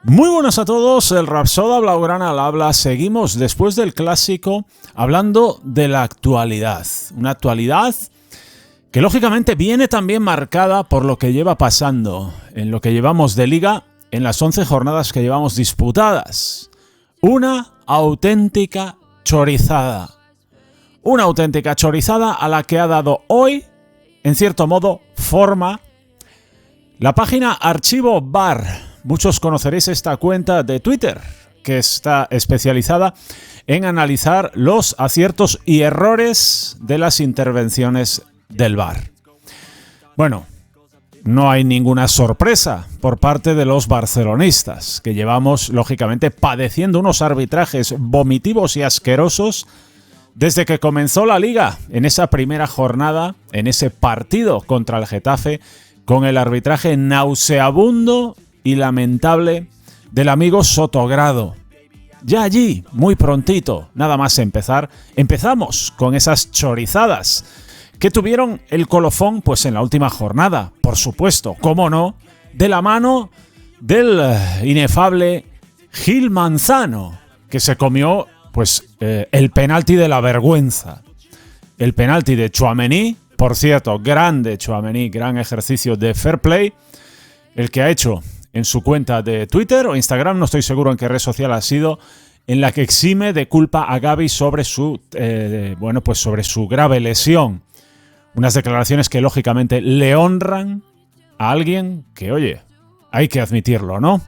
Muy buenas a todos, el Rapsoda Blaugrana al habla. Seguimos después del clásico hablando de la actualidad. Una actualidad que lógicamente viene también marcada por lo que lleva pasando en lo que llevamos de liga en las 11 jornadas que llevamos disputadas. Una auténtica chorizada. Una auténtica chorizada a la que ha dado hoy, en cierto modo, forma la página Archivo VAR. Muchos conoceréis esta cuenta de Twitter, que está especializada en analizar los aciertos y errores de las intervenciones del VAR. Bueno, no hay ninguna sorpresa por parte de los barcelonistas, que llevamos, lógicamente, padeciendo unos arbitrajes vomitivos y asquerosos desde que comenzó la Liga, en esa primera jornada, en ese partido contra el Getafe, con el arbitraje nauseabundo y lamentable del amigo Sotogrado. Ya allí, muy prontito, nada más empezar, empezamos con esas chorizadas que tuvieron el colofón pues en la última jornada, por supuesto, cómo no, de la mano del inefable Gil Manzano, que se comió pues el penalti de la vergüenza. El penalti de Tchouaméni, por cierto, grande Tchouaméni, gran ejercicio de fair play, el que ha hecho en su cuenta de Twitter o Instagram, no estoy seguro en qué red social ha sido, en la que exime de culpa a Gavi sobre su sobre su grave lesión. Unas declaraciones que lógicamente le honran a alguien que, oye, hay que admitirlo, ¿no?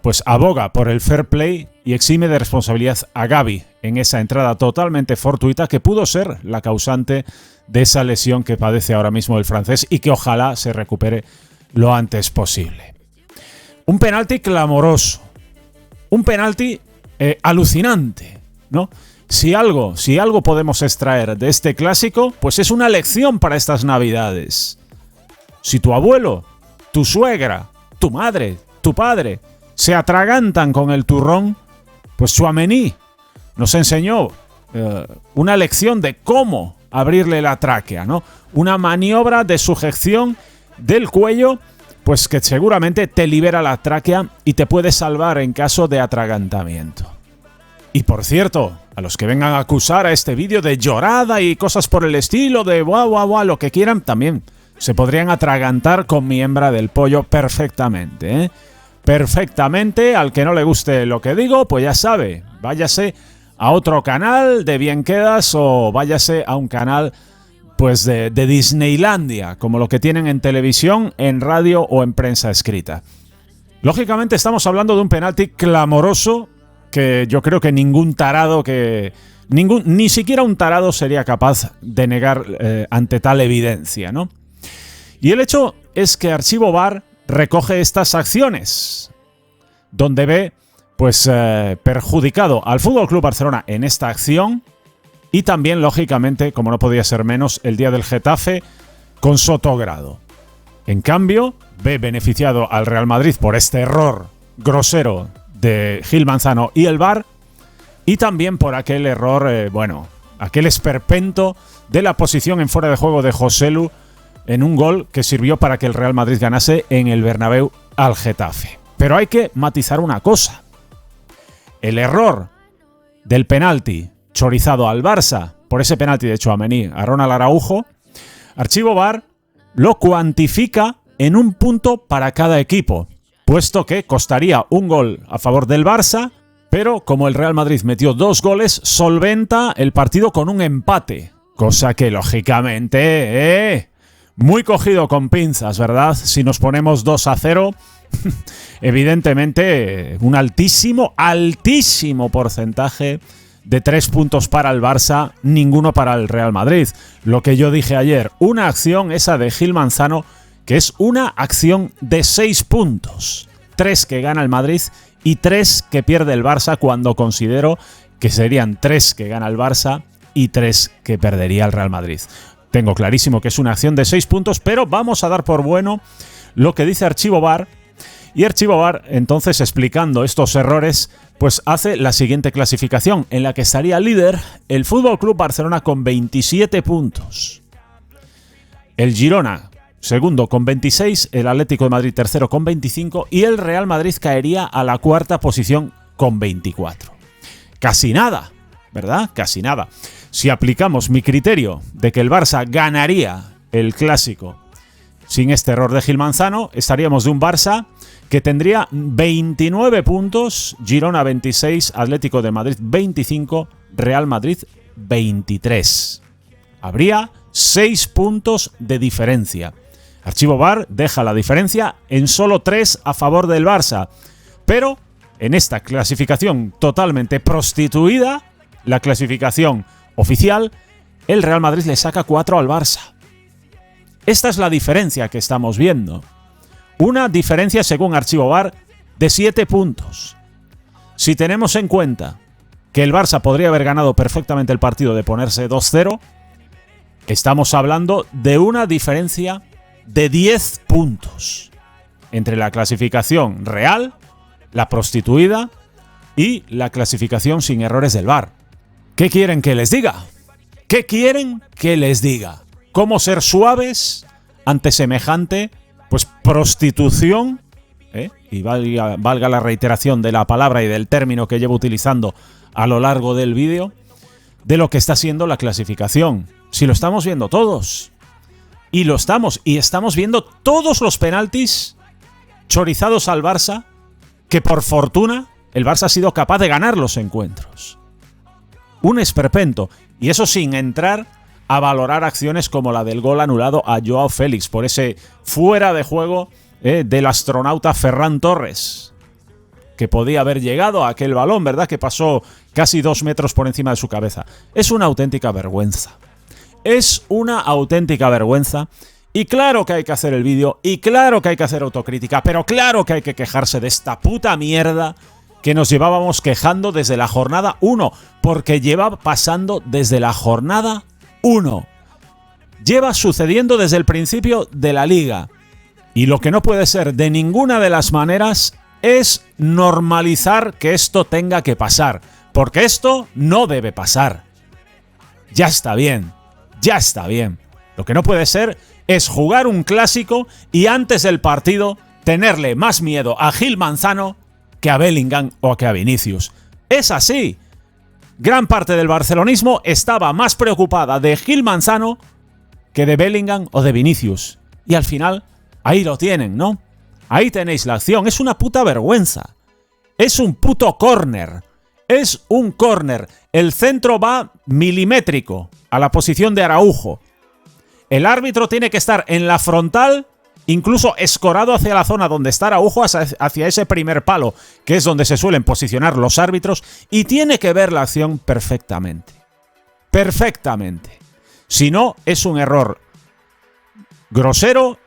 Pues aboga por el fair play y exime de responsabilidad a Gavi en esa entrada totalmente fortuita que pudo ser la causante de esa lesión que padece ahora mismo el francés y que ojalá se recupere lo antes posible. Un penalti clamoroso, un penalti alucinante, ¿no? Si algo podemos extraer de este clásico, pues es una lección para estas Navidades. Si tu abuelo, tu suegra, tu madre, tu padre se atragantan con el turrón, pues Tchouaméni nos enseñó una lección de cómo abrirle la tráquea, ¿no? Una maniobra de sujeción del cuello, pues que seguramente te libera la tráquea y te puede salvar en caso de atragantamiento. Y por cierto, a los que vengan a acusar a este vídeo de llorada y cosas por el estilo, de guau, lo que quieran, también se podrían atragantar con mi hembra del pollo perfectamente, ¿eh? Perfectamente. Al que no le guste lo que digo, pues ya sabe, váyase a otro canal de Bien Quedas o váyase a un canal pues de Disneylandia, como lo que tienen en televisión, en radio o en prensa escrita. Lógicamente estamos hablando de un penalti clamoroso que yo creo que ni siquiera un tarado sería capaz de negar ante tal evidencia, ¿no? Y el hecho es que Archivo VAR recoge estas acciones, donde ve pues perjudicado al FC Barcelona en esta acción. Y también, lógicamente, como no podía ser menos, el día del Getafe con Sotogrado. En cambio, ve beneficiado al Real Madrid por este error grosero de Gil Manzano y el VAR, y también por aquel error, aquel esperpento de la posición en fuera de juego de Joselu en un gol que sirvió para que el Real Madrid ganase en el Bernabéu al Getafe. Pero hay que matizar una cosa. El error del penalti chorizado al Barça por ese penalti de Tchouaméni a Ronald Araujo, Archivo VAR lo cuantifica en un punto para cada equipo, puesto que costaría un gol a favor del Barça, pero como el Real Madrid metió 2 goles, solventa el partido con un empate, cosa que lógicamente, muy cogido con pinzas, ¿verdad? Si nos ponemos 2-0, evidentemente un altísimo porcentaje de 3 puntos para el Barça, ninguno para el Real Madrid. Lo que yo dije ayer, una acción esa de Gil Manzano, que es una acción de 6 puntos. 3 que gana el Madrid y 3 que pierde el Barça, cuando considero que serían 3 que gana el Barça y 3 que perdería el Real Madrid. Tengo clarísimo que es una acción de 6 puntos, pero vamos a dar por bueno lo que dice Archivo VAR. Y Archivo VAR, entonces, explicando estos errores, pues hace la siguiente clasificación, en la que estaría líder el FC Barcelona con 27 puntos. El Girona segundo con 26, el Atlético de Madrid tercero con 25 y el Real Madrid caería a la cuarta posición con 24. Casi nada, ¿verdad? Casi nada. Si aplicamos mi criterio de que el Barça ganaría el Clásico sin este error de Gil Manzano, estaríamos de un Barça que tendría 29 puntos, Girona 26, Atlético de Madrid 25, Real Madrid 23. Habría 6 puntos de diferencia. Archivo VAR deja la diferencia en solo 3 a favor del Barça. Pero en esta clasificación totalmente prostituida, la clasificación oficial, el Real Madrid le saca 4 al Barça. Esta es la diferencia que estamos viendo. Una diferencia, según Archivo VAR, de 7 puntos. Si tenemos en cuenta que el Barça podría haber ganado perfectamente el partido de ponerse 2-0, estamos hablando de una diferencia de 10 puntos entre la clasificación real, la prostituida y la clasificación sin errores del VAR. ¿Qué quieren que les diga? ¿Qué quieren que les diga? ¿Cómo ser suaves ante semejante prostitución? Y valga la reiteración de la palabra y del término que llevo utilizando a lo largo del vídeo, de lo que está siendo la clasificación. Si lo estamos viendo todos. Y estamos viendo todos los penaltis chorizados al Barça, que por fortuna el Barça ha sido capaz de ganar los encuentros. Un esperpento. Y eso sin entrar a valorar acciones como la del gol anulado a Joao Félix por ese fuera de juego del astronauta Ferran Torres, que podía haber llegado a aquel balón, ¿verdad? Que pasó casi 2 metros por encima de su cabeza. Es una auténtica vergüenza. Es una auténtica vergüenza. Y claro que hay que hacer el vídeo, y claro que hay que hacer autocrítica, pero claro que hay que quejarse de esta puta mierda que nos llevábamos quejando desde la jornada 1, porque lleva pasando desde la jornada 1. Lleva sucediendo desde el principio de la liga. Y lo que no puede ser de ninguna de las maneras es normalizar que esto tenga que pasar, porque esto no debe pasar. Ya está bien, ya está bien. Lo que no puede ser es jugar un clásico y antes del partido tenerle más miedo a Gil Manzano que a Bellingham o que a Vinicius. Es así. Gran parte del barcelonismo estaba más preocupada de Gil Manzano que de Bellingham o de Vinicius. Y al final, ahí lo tienen, ¿no? Ahí tenéis la acción. Es una puta vergüenza. Es un puto córner. Es un córner. El centro va milimétrico a la posición de Araujo. El árbitro tiene que estar en la frontal, incluso escorado hacia la zona donde está Araujo, hacia ese primer palo, que es donde se suelen posicionar los árbitros, y tiene que ver la acción perfectamente. Perfectamente. Si no, es un error grosero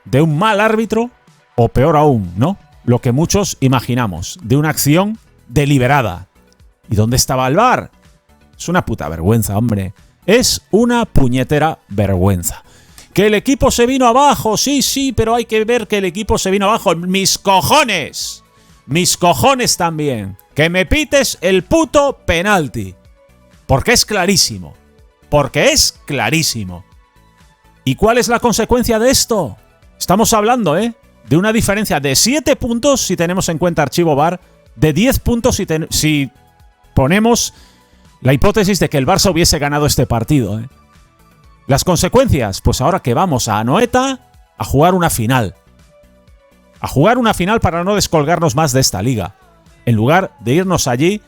de un mal árbitro, o peor aún, ¿no? Lo que muchos imaginamos, de una acción deliberada. ¿Y dónde estaba el VAR? Es una puta vergüenza, hombre. Es una puñetera vergüenza. ¿Que el equipo se vino abajo? Sí, pero hay que ver que el equipo se vino abajo. ¡Mis cojones! ¡Mis cojones también! ¡Que me pites el puto penalti! Porque es clarísimo. Porque es clarísimo. ¿Y cuál es la consecuencia de esto? Estamos hablando, de una diferencia de 7 puntos si tenemos en cuenta Archivo VAR, de 10 puntos si ponemos la hipótesis de que el Barça hubiese ganado este partido. Las consecuencias, pues ahora que vamos a Anoeta a jugar una final. A jugar una final para no descolgarnos más de esta liga. En lugar de irnos allí,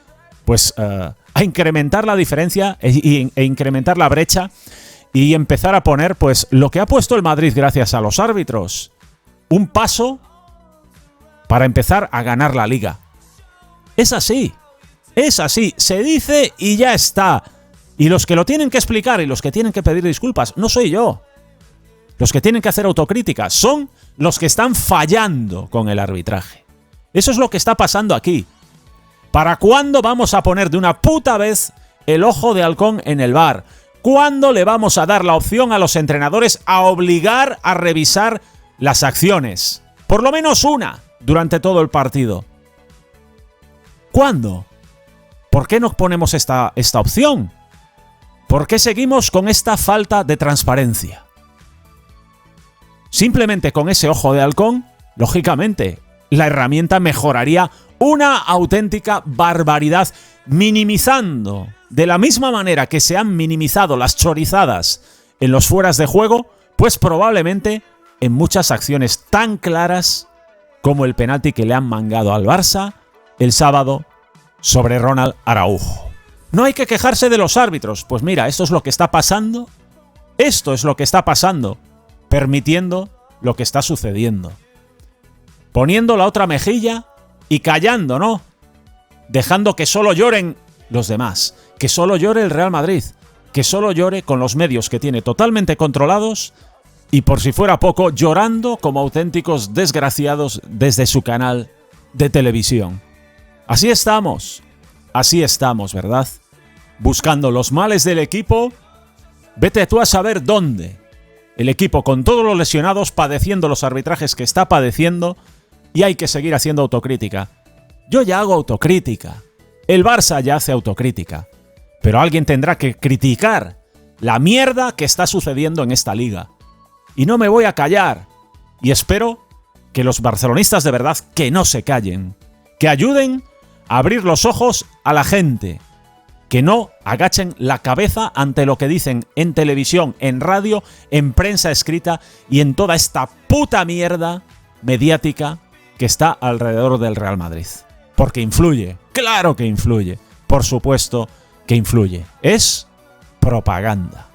pues a incrementar la diferencia e incrementar la brecha y empezar a poner, pues, lo que ha puesto el Madrid gracias a los árbitros. Un paso para empezar a ganar la liga. Es así. Es así. Se dice y ya está. Y los que lo tienen que explicar y los que tienen que pedir disculpas no soy yo. Los que tienen que hacer autocrítica son los que están fallando con el arbitraje. Eso es lo que está pasando aquí. ¿Para cuándo vamos a poner de una puta vez el ojo de halcón en el VAR? ¿Cuándo le vamos a dar la opción a los entrenadores a obligar a revisar las acciones? Por lo menos una durante todo el partido. ¿Cuándo? ¿Por qué no ponemos esta opción? ¿Por qué seguimos con esta falta de transparencia? Simplemente con ese ojo de halcón, lógicamente, la herramienta mejoraría una auténtica barbaridad, minimizando, de la misma manera que se han minimizado las chorizadas en los fueras de juego, pues probablemente en muchas acciones tan claras como el penalti que le han mangado al Barça el sábado sobre Ronald Araujo. No hay que quejarse de los árbitros. Pues mira, esto es lo que está pasando. Esto es lo que está pasando, permitiendo lo que está sucediendo. Poniendo la otra mejilla y callando, ¿no? Dejando que solo lloren los demás, que solo llore el Real Madrid, que solo llore con los medios que tiene totalmente controlados y, por si fuera poco, llorando como auténticos desgraciados desde su canal de televisión. Así estamos, ¿verdad? Buscando los males del equipo, vete tú a saber dónde. El equipo con todos los lesionados padeciendo los arbitrajes que está padeciendo y hay que seguir haciendo autocrítica. Yo ya hago autocrítica. El Barça ya hace autocrítica. Pero alguien tendrá que criticar la mierda que está sucediendo en esta liga. Y no me voy a callar. Y espero que los barcelonistas de verdad que no se callen. Que ayuden a abrir los ojos a la gente. Que no agachen la cabeza ante lo que dicen en televisión, en radio, en prensa escrita y en toda esta puta mierda mediática que está alrededor del Real Madrid. Porque influye, claro que influye, por supuesto que influye. Es propaganda.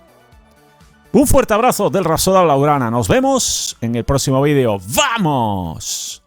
Un fuerte abrazo del Rapsoda Blaugrana. Nos vemos en el próximo vídeo. ¡Vamos!